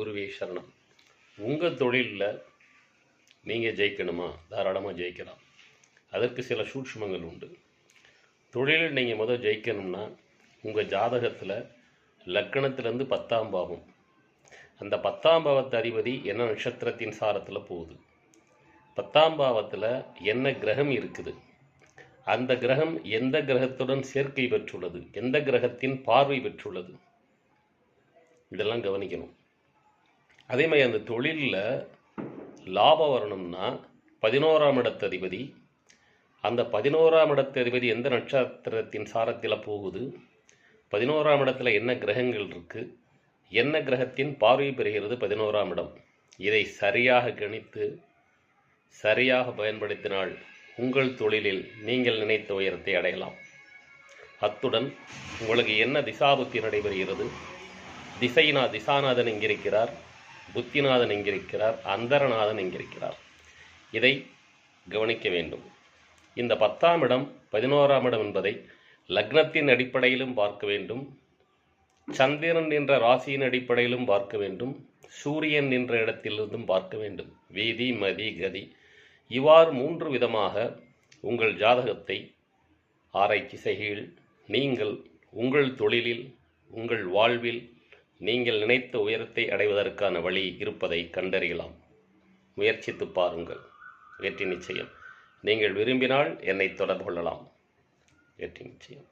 குருவே சரணம். உங்கள் தொழிலில் நீங்கள் ஜெயிக்கணுமா? தாராளமாக ஜெயிக்கலாம். அதற்கு சில சூட்சுமங்கள் உண்டு. தொழிலில் நீங்கள் முதல் ஜெயிக்கணும்னா உங்கள் ஜாதகத்தில் லக்கணத்திலேருந்து 10ஆம் பாவம், அந்த 10ஆம் பாவத்து அதிபதி என்ன நட்சத்திரத்தின் சாரத்தில் போகுது, 10ஆம் பாவத்தில் என்ன கிரகம் இருக்குது, அந்த கிரகம் எந்த கிரகத்துடன் சேர்க்கை பெற்றுள்ளது, எந்த கிரகத்தின் பார்வை பெற்றுள்ளது, இதெல்லாம் கவனிக்கணும். அதே மாதிரி அந்த தொழிலில் லாபம் வரணும்னா 11ஆம் இடத்து அதிபதி, அந்த 11ஆம் இடத்து அதிபதி எந்த நட்சத்திரத்தின் சாரத்தில் போகுது, 11ஆம் இடத்துல என்ன கிரகங்கள் இருக்குது, என்ன கிரகத்தின் பார்வை பெறுகிறது 11ஆம் இடம், இதை சரியாக கணித்து சரியாக பயன்படுத்தினால் உங்கள் தொழிலில் நீங்கள் நினைத்த உயரத்தை அடையலாம். அத்துடன் உங்களுக்கு என்ன திசாபுத்தி நடைபெறுகிறது, திசாநாதன் எங்கிருக்கிறார், புத்திநாதன் எங்கிருக்கிறார், அந்தரநாதன் எங்கிருக்கிறார், இதை கவனிக்க வேண்டும். இந்த 10ஆம் இடம் 11ஆம் இடம் என்பதை லக்னத்தின் அடிப்படையிலும் பார்க்க வேண்டும், சந்திரன் என்ற ராசியின் அடிப்படையிலும் பார்க்க வேண்டும், சூரியன் என்ற இடத்திலிருந்தும் பார்க்க வேண்டும். வீதி மதி கதி இவ்வாறு 3 விதமாக உங்கள் ஜாதகத்தை ஆராய்ச்சி செய்கையில் நீங்கள் உங்கள் தொழிலில் உங்கள் வாழ்வில் நீங்கள் நினைத்த உயரத்தை அடைவதற்கான வழி இருப்பதை கண்டறியலாம். முயற்சித்து பாருங்கள், வெற்றி நிச்சயம். நீங்கள் விரும்பினால் என்னை தொடர்பு கொள்ளலாம். வெற்றி நிச்சயம்.